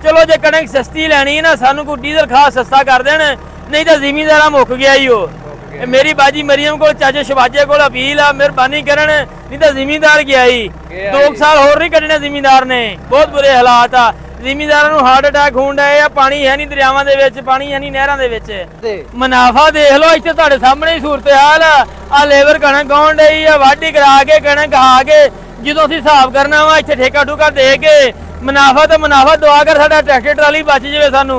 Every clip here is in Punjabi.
चलो जे कणक सस्ती लैनी है ना सानू कोई डीजल खास सस्ता कर देन, नहीं तो जिमींदार मुक गया ही हो। मेरी बाजी मरियम को चाचे शबाजे को अपील आ, मेहरबानी करन, नहीं तो जिमींदार गया ही 2 साल होर नहीं कटने जिमींदार ने। बहुत बुरे हालात आ, जिमींदारां नूं हार्ट अटैक होण डए आ, पानी है नहीं दरियावां दे विच, पानी है नहीं नहरां दे विच। मुनाफा देख लो इत्थे तुहाडे सामने ही सूरत हाल आ लेबर कणक गाउण डई आ, वाढी करा के कणक आ के ਜਦੋਂ ਅਸੀਂ ਹਿਸਾਬ ਕਰਨਾ ਵਾ ਇੱਥੇ ਠੇਕਾ ਠੂਕਾ ਦੇ ਕੇ ਮੁਨਾਫਾ ਤੇ ਮੁਨਾਫਾ ਦਵਾ ਕਰ ਸਾਡਾ ਟਰੈਕਟਰ ਟਰਾਲੀ ਬਚ ਜਾਵੇ ਸਾਨੂੰ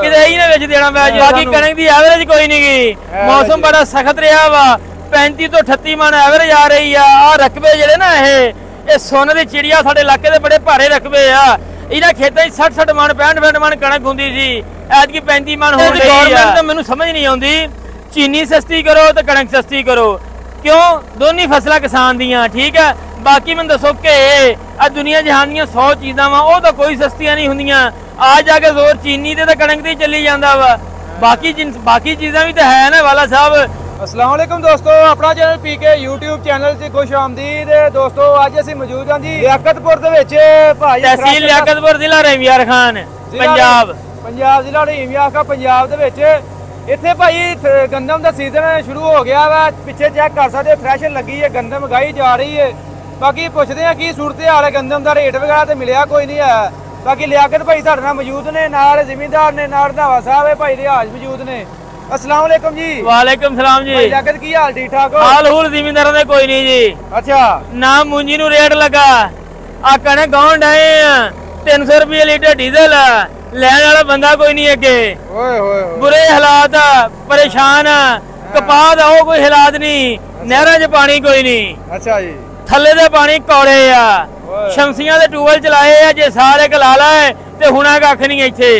ਕਿਤੇ ਹੀ ਨਾ ਵਿੱਚ ਦੇਣਾ ਪੈ ਜਾਵੇ। ਬਾਕੀ ਕਣਕ ਦੀ ਐਵਰੇਜ ਕੋਈ ਨਹੀਂ ਗਈ, ਮੌਸਮ ਬੜਾ ਸਖਤ ਰਿਹਾ ਵਾ, 35 ਤੋਂ 38 ਮਣ ਐਵਰੇਜ ਆ ਰਹੀ ਆ। ਰਕਬੇ ਜਿਹੜੇ ਨਾ ਇਹ ਸੋਨੇ ਦੀ ਚਿੜੀਆ ਸਾਡੇ ਇਲਾਕੇ ਦੇ ਬੜੇ ਭਾਰੇ ਰਕਬੇ ਆ। ਇਹਨਾਂ ਖੇਤਾਂ 'ਚ 60 ਮਣ 65 ਮਣ ਕਣਕ ਹੁੰਦੀ ਸੀ, ਐਤਕੀ 35 ਮਣ ਹੋ ਰਹੀ ਆ। ਗਵਰਨਮੈਂਟ ਤਾਂ ਮੈਨੂੰ ਸਮਝ ਨਹੀਂ ਆਉਂਦੀ, ਚੀਨੀ ਸਸਤੀ ਕਰੋ ਤੇ ਕਣਕ ਸਸਤੀ ਕਰੋ, ਕਿਉਂ ਦੋਨੀ ਫਸਲਾਂ ਕਿਸਾਨ ਦੀਆਂ ਠੀਕ ਹੈ। बाकी मैं दसो कि दुनिया जहान दी 100 चीज़ां वा वो तो कोई सस्तियां नहीं हुंदियां, आ जाके जोर चीनी ते कणक ते चली जांदा वा, बाकी चीज़ां भी तो है ना वाला साहब। अस्सलाम वालेकुम दोस्तों, अपना चैनल पीके यूट्यूब चैनल से खुश आमदीद दोस्तों। अज असीं मौजूद हां जी लियाकतपुर दे विच, भाई तहसील लियाकतपुर जिला रहीमयार खान पंजाब जिला रहीमयार खान पंजाब दे विच। इत्थे भाई गंदम दा सीजन शुरू हो गया वा, पिछे चेक कर सकदे थ्रैशर लगी है, गंदम उगाई जा रही है। बाकी पुछते हैं की सूरत हाल है, गंदम का रेट वगैरह तो मिलया कोई नहीं है। बाकी लियाकत भाई साडे नाल मौजूद ने, नाल जिमींदार ने, नाल रंधावा साहब है भाई रियाज मौजूद ने। अस्सलाम वालेकुम जी। वालेकुम सलाम जी। लियाकत की हाल ठीक ठाक हो? हाल हूल जिमींदारां दे कोई नहीं जी। अच्छा ना मुंजी नूं रेट लगा, आ कणक गाउण डए आ 300 रुपये लीटर डीजल, लैण वाला बंदा कोई नहीं अगे। बुरे हालात परेशान, कपाह दा ओ कोई हालात नहीं, नहरां 'च पानी कोई नहीं। अच्छा जी, थले दे पानी कौड़े आ, शमसियां दे ट्यूबवेल चलाए आ, जे सारे कलाला है ते हुणा कख नहीं इत्थे।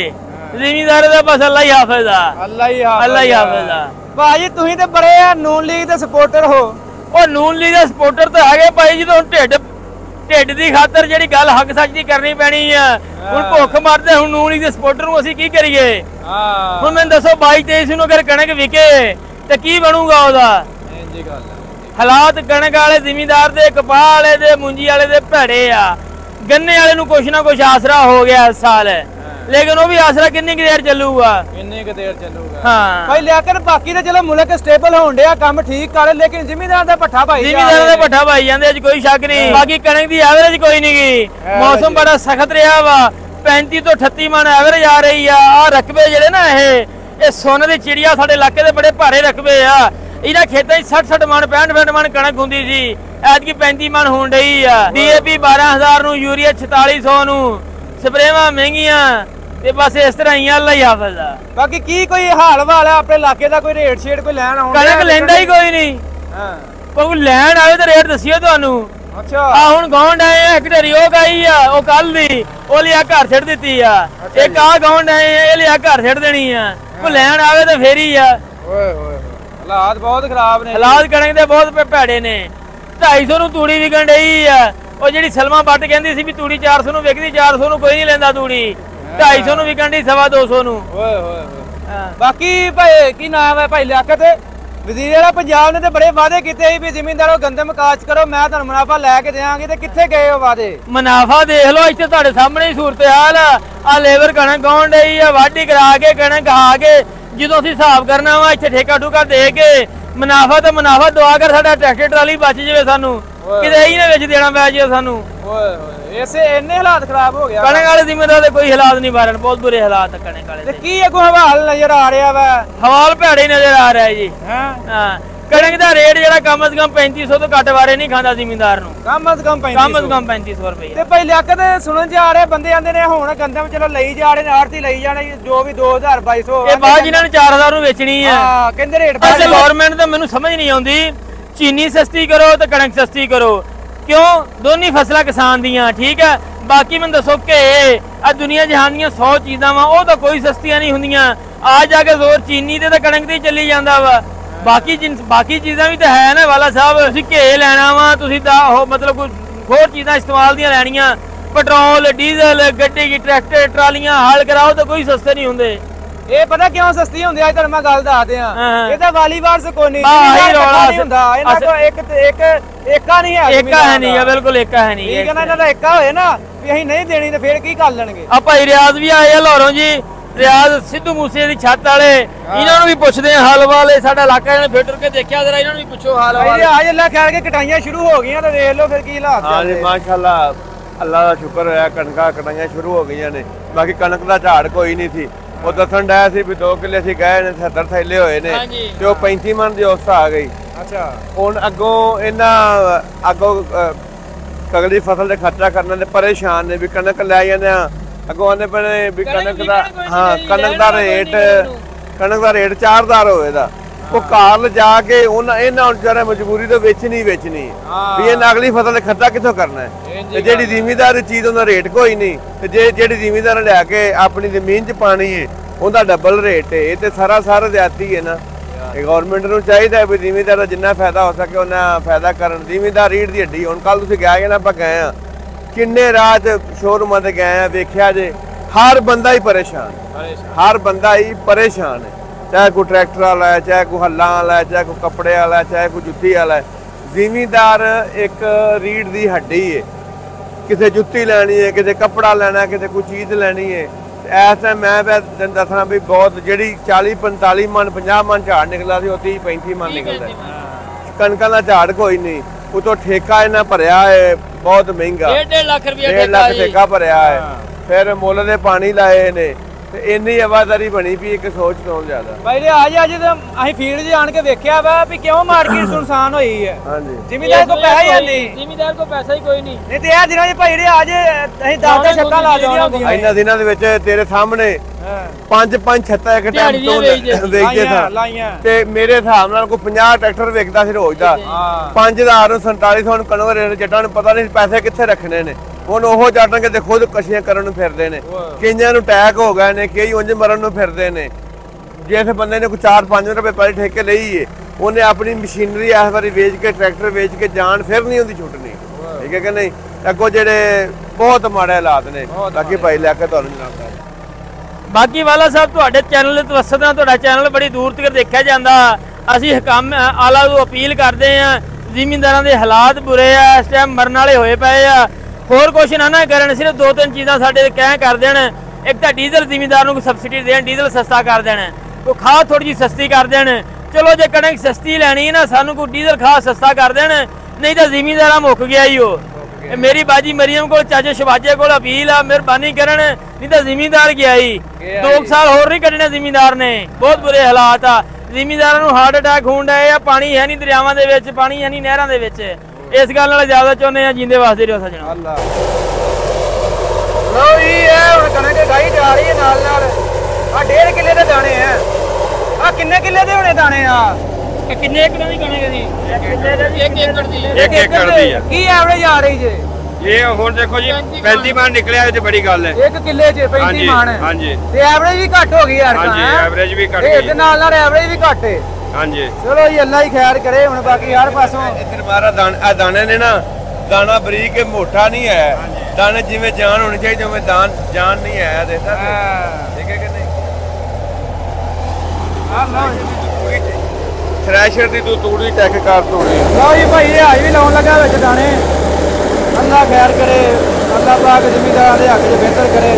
जिमींदार दा बस अल्लाह ही हाफिज आ, अल्लाह ही हाफिज आ। भाई तुसीं ते बड़े नून लीग दे सपोर्टर हो। ओ नून लीग दे सपोर्टर तो हैगे भाई, ਜਦੋਂ ਢਿੱਡ ਦੀ ਖਾਤਰ ਜਿਹੜੀ ਗੱਲ ਹੱਕ ਸੱਚ ਦੀ ਕਰਨੀ ਪੈਣੀ ਆ। ਹੁਣ ਭੁੱਖ ਮਰਦੇ, ਹੁਣ ਨੂਨ ਲੀਗ ਦੇ ਸਪੋਰਟਰ ਨੂੰ ਅਸੀਂ ਕੀ ਕਰੀਏ? ਹੁਣ ਮੈਨੂੰ ਦੱਸੋ 22-23 ਨੂੰ ਅਗਰ ਕਣਕ ਵਿਕੇ ਤੇ ਕੀ ਬਣੂਗਾ ਉਹਦਾ? ਇੰਜੀ ਗੱਲ हालात कणक वाले जिमींदार दे, कपाह वाले दे, मुंजी वाले दे भैड़े आ। गन्ने वाले नूं कुछ ना कुछ आसरा हो गया इस साल, लेकिन वो भी आसरा कितनी देर चलूगा? हाँ भाई लियाकत बाकी तो चलो मुल्क स्टेबल होण डया, काम ठीक कर, लेकिन जिमींदार दा भट्ठा भाई जांदे कोई शक नहीं। बाकी कणक दी एवरेज कोई नहीं गई, मौसम बड़ा सख्त रहा वा, 35 तो 38 मण एवरेज आ रही आ। रकबे जेडे ना ये सोने दी चिड़िया साडे इलाके दे बड़े भारे रकबे आ। ਇਹਨਾਂ ਖੇਤਾਂ 'ਚ 60 ਮਣ 65 ਮਣ ਕਣਕ ਹੁੰਦੀ ਸੀ, ਐਤਕੀ 35 ਮਣ ਹੋਣ ਡਈ ਆ। DAP 12000 ਨੂੰ, ਯੂਰੀਆ 4600 ਨੂੰ, ਸਪਰੇਵਾਂ ਮਹਿੰਗੀਆਂ ਤੇ ਬਸ ਇਸ ਤਰ੍ਹਾਂ ਹੀ ਅੱਲਾ ਹੀ ਹਾਫਿਜ਼ ਆ। ਬਾਕੀ ਕੀ ਕੋਈ ਹਾਲ ਵਾਲ ਹੈ ਆਪਣੇ ਇਲਾਕੇ ਦਾ, ਕੋਈ ਰੇਟ ਸ਼ੇਡ ਕੋਈ ਲੈਣ ਆਉਂਦਾ? ਕਣਕ ਲੈਂਦਾ ਹੀ ਕੋਈ ਨਹੀਂ, ਕੋਈ ਲੈਣ ਆਵੇ ਤਾਂ ਰੇਟ ਦੱਸਿਓ ਤੁਹਾਨੂੰ। ਅੱਛਾ ਆ ਹੁਣ ਗਾਉਣ ਆਏ ਆ, ਇੱਕ ਢੇਰੀ ਉਹ ਗਾਈ ਆ, ਉਹ ਕੱਲ ਦੀ ਉਹ ਲਿਆ ਘਰ ਛੱਡ ਦਿੱਤੀ ਆ। ਇੱਕ ਆ ਗਾਉਣ ਆਏ ਆ, ਇਹ ਲਿਆ ਘਰ ਛੱਡ ਦੇਣੀ ਆ। ਕੋਈ ਲੈਣ ਆਵੇ ਤਾਂ ਫੇਰ ਹੀ ਆ। ਓਏ ਹੋਏ हालात बहुत खराब ने, हालात कणक दे बहुत भैड़े ने। 250 ਨੂੰ ਤੂੜੀ ਵਿਕਣ ਡਈ ਆ। ਉਹ ਜਿਹੜੀ ਸਲਮਾ ਬੱਟ ਕਹਿੰਦੀ ਸੀ ਵੀ ਤੂੜੀ 400 ਨੂੰ ਵਿਕਦੀ, 400 ਨੂੰ ਕੋਈ ਨਹੀਂ ਲੈਂਦਾ ਤੂੜੀ, 250 ਨੂੰ ਵਿਕਣ ਡਈ 250 ਨੂੰ। ਓਏ ਹੋਏ ਬਾਕੀ ਭਾਈ ਕੀ ਨਾਮ ਹੈ ਭਾਈ ਲਿਆਕਤ, ਵਜ਼ੀਰ ਵਾਲਾ ਪੰਜਾਬ ਨੇ ਤੇ ਬੜੇ ਵਾਅਦੇ ਕੀਤੇ ਸੀ ਵੀ ਜ਼ਿਮੀਂਦਾਰੋ ਗੰਦਮ ਕਾਸ਼ ਕਰੋ, ਮੈਂ ਤੁਹਾਨੂੰ ਮੁਨਾਫਾ ਲੈ ਕੇ ਦੇਵਾਂਗੀ, ਤੇ ਕਿੱਥੇ ਗਏ ਉਹ ਵਾਅਦੇ? ਮੁਨਾਫਾ ਦੇਖ ਲਓ ਇੱਥੇ ਤੁਹਾਡੇ ਸਾਹਮਣੇ ਹੀ ਸੂਰਤ ਹਾਲ ਆ ਲੇਬਰ ਕਣਕ ਗਾਉਣ ਡਈ ਆ, ਵਾਢੀ ਕਰਾ ਕੇ ਕਣਕ ਆ ਕੇ ਜਦੋਂ ਅਸੀਂ ਹਿਸਾਬ ਕਰਨਾ ਵਾ ਇੱਥੇ ਠੇਕਾ ਠੂਕਾ ਦੇ ਕੇ ਮੁਨਾਫਾ ਤੇ ਮੁਨਾਫਾ ਦਵਾ ਕਰ ਸਾਡਾ ਟਰੈਕਟਰ ਟਰਾਲੀ ਬਚ ਜਾਵੇ ਸਾਨੂੰ ਕਿਤੇ ਹੀ ਨਾ ਵਿੱਚ ਦੇਣਾ ਪੈ ਜਾਵੇ ਸਾਨੂੰ। ਓਏ ਹੋਏ ਇਸੇ ਇੰਨੇ ਹਾਲਾਤ ਖਰਾਬ ਹੋ ਗਿਆ। ਕਣਕ ਵਾਲੇ ਜ਼ਿਮੀਂਦਾਰ ਦੇ ਕੋਈ ਹਾਲਾਤ ਨਹੀਂ ਬਾਰਨ, ਬਹੁਤ ਬੁਰੇ ਹਾਲਾਤ ਆ ਕਣਕ ਵਾਲੇ ਦੇ। ਤੇ ਕੀ ਅੱਗੋਂ ਹਵਾਲ ਨਜ਼ਰ ਆ ਰਿਹਾ ਵਾ? ਹਵਾਲ ਭੈੜੇ ਨਜ਼ਰ ਆ ਰਿਹਾ ਜੀ। ਹਾਂ ਕਣਕ ਦਾ ਰੇਟ ਜਿਹੜਾ ਕਮ ਸੇ ਕਮ 3500 ਤੋਂ ਘੱਟ ਵਾਰੇ ਨਹੀਂ ਖਾਂਦਾ ਜ਼ਿਮੀਂਦਾਰ ਨੂੰ, ਕਮ ਸੇ ਕਮ 3500 ਰੁਪਏ। ਤੇ ਭਾਈ ਲਿਆਕਤ ਸੁਣਨ ਚ ਆ ਰਹੇ ਬੰਦੇ ਆਂਦੇ ਨੇ ਹੁਣ ਗੰਦਮ ਚਲੋ ਲਈ ਜਾ ਰਹੇ ਨੇ, ਆੜਤੀ ਲਈ ਜਾਣੇ ਜੋ ਵੀ 2000 2200 ਇਹ ਬਾਅਦ ਜਿਨ੍ਹਾਂ ਨੇ 4000 ਨੂੰ ਵੇਚਣੀ ਆ। ਹਾਂ ਕਹਿੰਦੇ ਰੇਟ ਵੈਸੇ ਗਵਰਨਮੈਂਟ ਤਾਂ ਮੈਨੂੰ ਸਮਝ ਨਹੀਂ ਆਉਂਦੀ, ਚੀਨੀ ਸਸਤੀ ਕਰੋ ਤੇ ਕਣਕ ਸਸਤੀ ਕਰੋ, ਕਿਉਂ ਦੋਨੀ ਫਸਲਾਂ ਕਿਸਾਨ ਦੀਆਂ ਠੀਕ ਹੈ। ਬਾਕੀ ਮੈਨੂੰ ਦੱਸੋ ਕਿ ਦੁਨੀਆ ਜਹਾਨ ਦੀਆਂ 100 ਚੀਜ਼ਾਂ ਵਾ ਉਹ ਤਾਂ ਕੋਈ ਸਸਤੀਆਂ ਨਹੀਂ ਹੁੰਦੀਆਂ, ਆ ਜਾ ਕੇ ਜ਼ੋਰ ਚੀਨੀ ਤੇ ਕਣਕ ਤੇ ਚੱਲੀ ਜਾਂਦਾ ਵਾ। ਬਾਕੀ ਚੀਜ਼ਾਂ ਵੀ ਤਾਂ ਹੈ ਨਾ ਵਾਲਾ ਸਾਹਿਬ, ਤੁਸੀਂ ਘੇ ਲੈਣਾ ਵਾ, ਤੁਸੀਂ ਤਾਂ ਉਹ ਮਤਲਬ ਕੋਈ ਹੋਰ ਚੀਜ਼ਾਂ ਇਸਤੇਮਾਲ ਦੀਆਂ ਲੈਣੀਆਂ, ਪੈਟਰੋਲ ਡੀਜ਼ਲ ਗੱਡੀ ਦੀ ਟਰੈਕਟਰ ਟਰਾਲੀਆਂ ਹਲ ਕਰਾਓ ਤਾਂ ਕੋਈ ਸਸਤੇ ਨਹੀਂ ਹੁੰਦੇ। ਇਹ ਪਤਾ ਕਿਉਂ ਸਸਤੀ ਹੁੰਦੀ ਆ? ਅੱਜ ਤੁਹਾਨੂੰ ਮੈਂ ਗੱਲ ਦੱਸਦੇ ਆ। ਇਹਦਾ ਵਾਲੀ ਵਾਰਸ ਕੋਈ ਨਹੀਂ ਹੁੰਦਾ, ਇਹਨਾਂ ਕੋਲ ਏਕਾ ਨਹੀਂ ਹੈ। ਏਕਾ ਹੈ ਨਹੀਂਗਾ, ਬਿਲਕੁਲ ਏਕਾ ਹੈ ਨਹੀਂ। ਠੀਕ ਹੈ ਨਾ, ਇਹਨਾਂ ਦਾ ਏਕਾ ਹੋਏ ਨਾ ਵੀ ਅਸੀਂ ਨਹੀਂ ਦੇਣੀ ਤੇ ਫੇਰ ਕੀ ਕਰ ਲੈਣਗੇ। ਆ ਭਾਈ ਰਿਆਜ਼ ਵੀ ਆਏ ਆ ਲਾਹੌਰੋਂ ਜੀ, ਰਿਆਜ਼ ਸਿੱਧੂ ਮੂਸੇ ਦੀ ਛੱਤ ਵਾਲੇ, ਇਹਨਾਂ ਨੂੰ ਵੀ ਪੁੱਛਦੇ ਆ ਹਾਲ ਵਾਲੇ। ਸਾਡਾ ਇਲਾਕਾ ਇਹਨਾਂ ਨੇ ਫੇਰ ਕੇ ਦੇਖਿਆ, ਜਰਾ ਇਹਨਾਂ ਨੂੰ ਵੀ ਪੁੱਛੋ ਹਾਲ ਵਾਲੇ। ਅੱਜ ਅੱਲਾ ਖੈਰ ਕੇ ਕਟਾਈਆਂ ਸ਼ੁਰੂ ਹੋ ਗਈਆਂ ਤੇ ਦੇਖ ਲਓ ਫਿਰ ਕੀ ਹਾਲਾਤ ਹਾਂ ਜੀ ਮਾਸ਼ਾਅੱਲਾ, ਅੱਲਾ ਦਾ ਸ਼ੁਕਰ ਹੋਇਆ, ਕਣਕਾਂ ਕਟਾਈਆਂ ਸ਼ੁਰੂ ਹੋ ਗਈਆਂ ਨੇ। ਬਾਕੀ ਕਣਕ ਦਾ ਝਾੜ ਕੋਈ ਨਹੀਂ ਸੀ। ਉਹ ਦੱਸਣ ਡਿਆ ਸੀ ਵੀ 2 ਕਿੱਲੇ ਸੀ ਗਏ ਨੇ, 70 ਥੈਲੇ ਹੋਏ ਨੇ ਤੇ ਉਹ 35 ਮਣ ਦੀ ਔਸਤ ਆ ਗਈ। ਅੱਛਾ, ਹੁਣ ਅੱਗੋਂ ਅਗਲੀ ਫਸਲ ਦੇ ਖਰਚਾ ਕਰਨ ਦੇ ਪਰੇਸ਼ਾਨ ਨੇ ਵੀ ਕਣਕ ਲੈ ਜਾਂਦੇ ਆ। ਅੱਗੋਂ ਆਂਦੇ ਪਏ ਵੀ ਕਣਕ ਦਾ ਕਣਕ ਦਾ ਰੇਟ 4000 ਹੋਵੇਗਾ। ਉਹ ਘਰ ਲਿਜਾ ਕੇ ਇਹਨਾਂ ਵਿਚਾਰੇ ਮਜਬੂਰੀ ਤੋਂ ਵੇਚਣੀ ਵੀ ਇਹਨਾਂ ਅਗਲੀ ਫਸਲ ਦਾ ਖਰਚਾ ਕਿੱਥੋਂ ਕਰਨਾ ਹੈ। ਤੇ ਜਿਹੜੀ ਜ਼ਿਮੀਂਦਾਰ ਦੀ ਚੀਜ਼ ਉਹਦਾ ਰੇਟ ਕੋਈ ਨਹੀਂ, ਤੇ ਜਿਹੜੀ ਜ਼ਿਮੀਂਦਾਰ ਲਿਆ ਕੇ ਆਪਣੀ ਜ਼ਮੀਨ 'ਚ ਪਾਣੀ ਹੈ ਉਹਦਾ ਡਬਲ ਰੇਟ ਹੈ। ਇਹ ਤੇ ਸਾਰਾ ਜ਼ਿਆਦਤੀ ਹੈ ਨਾ। ਇਹ ਗਵਰਨਮੈਂਟ ਨੂੰ ਚਾਹੀਦਾ ਵੀ ਜ਼ਿਮੀਂਦਾਰ ਦਾ ਜਿੰਨਾ ਫਾਇਦਾ ਹੋ ਸਕੇ ਉਹਨਾਂ ਫਾਇਦਾ ਕਰਨ। ਜ਼ਿਮੀਂਦਾਰ ਰੀੜ ਦੀ ਹੱਡੀ। ਹੁਣ ਕੱਲ ਤੁਸੀਂ ਗਏ ਨਾ, ਆਪਾਂ ਗਏ ਆ ਕਿੰਨੇ ਰਾਤ ਸ਼ੋਰੂਮਾਂ ਤੇ ਗਏ ਆ, ਵੇਖਿਆ ਜੇ ਹਰ ਬੰਦਾ ਹੀ ਪਰੇਸ਼ਾਨ ਹੈ। ਚਾਹੇ ਕੋਈ ਟਰੈਕਟਰ ਵਾਲਾ ਹੈ, ਚਾਹੇ ਕੋਈ ਹੱਲਾਂ ਵਾਲਾ ਹੈ, ਚਾਹੇ ਕੋਈ ਕੱਪੜੇ ਵਾਲਾ ਹੈ, ਚਾਹੇ ਕੋਈ ਜੁੱਤੀ ਵਾਲਾ ਹੈ। ਜ਼ਿਮੀਂਦਾਰ ਇੱਕ ਰੀੜ ਦੀ ਹੱਡੀ ਹੈ। ਕਿਸੇ ਜੁੱਤੀ ਲੈਣੀ ਹੈ, ਕਿਸੇ ਕੱਪੜਾ ਲੈਣਾ, ਕਿਸੇ ਕੋਈ ਚੀਜ਼ ਲੈਣੀ ਹੈ। ਇਸ ਟਾਈਮ ਮੈਂ ਤੈਨੂੰ ਦੱਸਣਾ ਵੀ ਬਹੁਤ ਜਿਹੜੀ 40-45 ਮਣ 50 ਮਣ ਝਾੜ ਨਿਕਲਦਾ ਸੀ, ਉਹ 30-35 ਮਣ ਨਿਕਲਦਾ। ਕਣਕਾਂ ਦਾ ਝਾੜ ਕੋਈ ਨਹੀਂ, ਉਤੋਂ ਠੇਕਾ ਇਹਨਾਂ ਭਰਿਆ ਹੈ ਬਹੁਤ ਮਹਿੰਗਾ, 1.5 ਲੱਖ ਰੁਪਏ 1.5 ਲੱਖ ਠੇਕਾ ਭਰਿਆ ਹੈ। ਫਿਰ ਮੁੱਲ ਦੇ ਪਾਣੀ ਲਾਏ ਨੇ ਤੇ ਇੰਨੀ ਆਵਾਜ਼ਾਰੀ ਬਣੀ ਵੀ ਇੱਕ ਸੋਚ ਤੋਂ ਜ਼ਿਆਦਾ। ਭਾਈ ਜੀ ਅੱਜ ਤਾਂ ਅਸੀਂ ਫੀਲਡ 'ਚ ਆਣ ਕੇ ਵੇਖਿਆ ਵਾ ਵੀ ਕਿਉਂ ਮਾਰਕੀਟ ਸੁਨਸਾਨ ਹੋਈ ਹੈ। ਹਾਂਜੀ, ਜ਼ਿਮੀਂਦਾਰ ਕੋ ਪੈਸਾ ਹੀ ਨਹੀਂ, ਜ਼ਿਮੀਂਦਾਰ ਕੋ ਪੈਸਾ ਹੀ ਕੋਈ ਨਹੀਂ। ਨਹੀਂ ਤੇ ਇਹ ਦਿਨਾਂ 'ਚ ਭਾਈ ਜੀ ਅੱਜ ਅਸੀਂ 10 ਛੱਤਾਂ ਲਾ ਦਿੰਦੀਆਂ ਹੁੰਦੀਆਂ। ਇਹਨਾਂ ਦਿਨਾਂ ਦੇ ਵਿੱਚ ਤੇਰੇ ਸਾਹਮਣੇ 5 ਛੱਤਾਂ ਇੱਕ ਟਾਈਮ ਤੋਂ ਵੇਚਦੇ ਸਨ ਤੇ ਮੇਰੇ ਹਿਸਾਬ ਨਾਲ ਕੋਈ 50 ਟਰੈਕਟਰ ਵੇਚਦਾ ਸੀ ਰੋਜ਼ ਦਾ। 5000 ਨੂੰ 4700 ਨੂੰ ਕਣਕ ਰੇਟ ਜੱਟਾਂ ਨੂੰ ਪਤਾ ਨਹੀਂ ਪੈਸੇ ਕਿੱਥੇ ਰੱਖਣੇ ਨੇ। ਹੁਣ ਉਹ ਜਾਟਾਂਗੇ ਤੇ ਖੁਦ ਕਸ਼ੀਆਂ ਕਰਨ ਨੂੰ ਫਿਰਦੇ ਨੇ। ਕਈਆਂ ਨੂੰ ਅਟੈਕ ਹੋ ਗਏ ਨੇ, ਕਈ ਉਂਝ ਮਰਨ ਨੂੰ ਫਿਰਦੇ ਨੇ। ਜਿਸ ਬੰਦੇ ਨੇ ਕੋਈ 4-5 ਰੁਪਏ ਪਹਿਲੇ ਠੇਕੇ ਲਈ ਏ, ਉਹਨੇ ਆਪਣੀ ਮਸ਼ੀਨਰੀ ਇਸ ਵਾਰੀ ਵੇਚ ਕੇ, ਟਰੈਕਟਰ ਵੇਚ ਕੇ ਜਾਨ ਫਿਰ ਨਹੀਂ ਉਹਦੀ ਛੁੱਟਣੀ। ਠੀਕ ਹੈ ਕਿ ਨਹੀਂ? ਅੱਗੋਂ ਜਿਹੜੇ ਬਹੁਤ ਮਾੜੇ ਹਾਲਾਤ ਨੇ। ਬਾਕੀ ਭਾਈ ਲੈ ਕੇ ਤੁਹਾਨੂੰ ਜਨਾਬ ਬਾਕੀ ਵਾਲਾ ਸਾਹਿਬ ਤੁਹਾਡੇ ਚੈਨਲ ਤੇ ਵਸਦਾ, ਤੁਹਾਡਾ ਚੈਨਲ ਬੜੀ ਦੂਰ ਤੱਕ ਦੇਖਿਆ ਜਾਂਦਾ। ਅਸੀਂ ਹਕਾਮ ਆਲਾ ਨੂੰ ਅਪੀਲ ਕਰਦੇ ਆ, ਜ਼ਿਮੀਂਦਾਰਾਂ ਦੇ ਹਾਲਾਤ ਬੁਰੇ ਆ, ਇਸ ਟਾਈਮ ਮਰਨ ਵਾਲੇ ਹੋਏ ਪਏ ਆ। ਹੋਰ ਕੁਛ ਨਾ ਕਰਨ, ਸਿਰਫ 2-3 ਚੀਜ਼ਾਂ ਸਾਡੇ ਕਹਿ ਕਰ ਦੇਣ। ਇੱਕ ਤਾਂ ਡੀਜ਼ਲ ਜ਼ਿਮੀਂਦਾਰ ਨੂੰ ਸਬਸਿਡੀ ਦੇਣ, ਡੀਜ਼ਲ ਸਸਤਾ ਕਰ ਦੇਣ, ਕੋਈ ਖਾਦ ਥੋੜੀ ਜਿਹੀ ਸਸਤੀ ਕਰ ਦੇਣ। ਚਲੋ ਜੇ ਕਣਕ ਸਸਤੀ ਲੈਣੀ ਹੈ ਨਾ, ਸਾਨੂੰ ਕੋਈ ਡੀਜ਼ਲ ਖਾਦ ਸਸਤਾ ਕਰ ਦੇਣ, ਨਹੀਂ ਤਾਂ ਜ਼ਿਮੀਂਦਾਰਾਂ ਮੁੱਕ ਗਿਆ ਹੀ। ਉਹ ਮੇਰੀ ਬਾਜੀ ਮਰੀਮ ਕੋਲ, ਚਾਚੇ ਸ਼ਵਾਜੇ ਕੋਲ ਅਪੀਲ ਆ, ਮਿਹਰਬਾਨੀ ਕਰਨ, ਨਹੀਂ ਤਾਂ ਜ਼ਿਮੀਂਦਾਰ ਗਿਆ ਹੀ। 2 ਸਾਲ ਹੋਰ ਨਹੀਂ ਕੱਢਣੇ ਜ਼ਿਮੀਂਦਾਰ ਨੇ। ਬਹੁਤ ਬੁਰੇ ਹਾਲਾਤ ਆ। ਜ਼ਿਮੀਂਦਾਰਾਂ ਨੂੰ ਹਾਰਟ ਅਟੈਕ ਹੋਣ ਡਏ ਆ। ਪਾਣੀ ਹੈ ਨਹੀਂ ਦਰਿਆਵਾਂ ਦੇ ਵਿੱਚ, ਪਾਣੀ ਹੈ ਨਹੀਂ ਨਹਿਰਾਂ ਦੇ ਵਿੱਚ। ਇਸ ਗੱਲ ਨਾਲ ਜ਼ਿਆਦਾ ਚਾਹੁੰਦੇ ਆ ਜਿੰਦੇ ਵਾਸਤੇ ਰਹੋ ਸਜਣਾ। ਅੱਲਾ ਲਓ ਜੀ, ਇਹ ਹੁਣ ਕਣਕ ਗਾਈ ਜਾ ਰਹੀ ਹੈ ਨਾਲ ਨਾਲ। ਆ 1.5 ਕਿੱਲੇ ਦੇ ਦਾਣੇ ਆ। ਆ ਕਿੰਨੇ ਕਿੱਲੇ ਦੇ ਹੋਣੇ ਦਾਣੇ ਆ? ਇਹ ਕਿੰਨੇ ਏਕੜ ਦੀ ਕਣਕ ਦੀ? 1 ਏਕੜ ਦੀ। 1 ਏਕੜ ਦੀ ਆ। ਕੀ ਐਵਰੇਜ ਆ ਰਹੀ ਜੇ? ਇਹ ਹੁਣ ਦੇਖੋ ਜੀ 35 ਮਣ ਨਿਕਲਿਆ, ਇਹ ਤੇ ਬੜੀ ਗੱਲ ਹੈ। 1 ਕਿੱਲੇ 'ਚ 35 ਮਣ। ਹਾਂਜੀ, ਤੇ ਐਵਰੇਜ ਵੀ ਘੱਟ ਹੋ ਗਈ ਯਾਰ। ਹਾਂਜੀ, ਐਵਰੇਜ ਵੀ ਘੱਟ ਗਈ। ਇਹਦੇ ਨਾਲ ਐਵਰੇਜ ਵੀ ਘੱਟ ਹੈ। ਹਾਂਜੀ, ਚਲੋ ਜੀ ਅੱਲਾ ਹੀ ਖੈਰ ਕਰੇ। ਹੁਣ ਬਾਕੀ ਹਰ ਪਾਸੋਂ ਇੱਧਰ ਮਾਰਾ ਦਾਣੇ ਨੇ ਨਾ, ਦਾਣਾ ਬਰੀਕ ਮੋਟਾ ਨਹੀਂ ਹੈ। ਦਾਣੇ ਜਿਵੇਂ ਜਾਨ ਹੋਣੀ ਚਾਹੀਦੀ ਉਵੇਂ ਜਾਨ ਨਹੀਂ ਆਇਆ। ਦੇਖਦਾ ਠੀਕ ਹੈ ਕਿ ਨਹੀਂ? ਥ੍ਰੈਸ਼ਰ ਦੀ ਤੂੰ ਤੂੜੀ ਚੈੱਕ ਕਰ ਤੋੜੀ। ਲਓ ਜੀ ਭਾਈ, ਇਹ ਹਾਈ ਵੀ ਲਾਉਣ ਲੱਗਾ ਵਿੱਚ ਦਾਣੇ। ਅੱਲਾ ਖੈਰ ਕਰੇ, ਅੱਲਾ ਪਾਕ ਜ਼ਿਮੀਂਦਾਰਾਂ ਦੇ ਹੱਕ 'ਚ ਬਿਹਤਰ ਕਰੇ।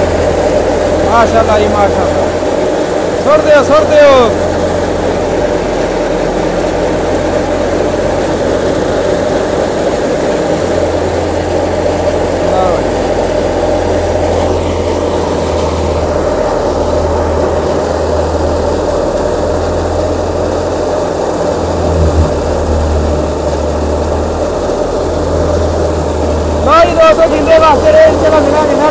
ਮਾਸ਼ਾਅੱਲਾ ਜੀ ਮਾਸ਼ਾਅੱਲਾ। ਸੁਰ ਦਿਓ। ਜਿੰਦੇ ਵਾਸਤੇ ਰੇ ਚਲੋ ਜਿੰਨਾ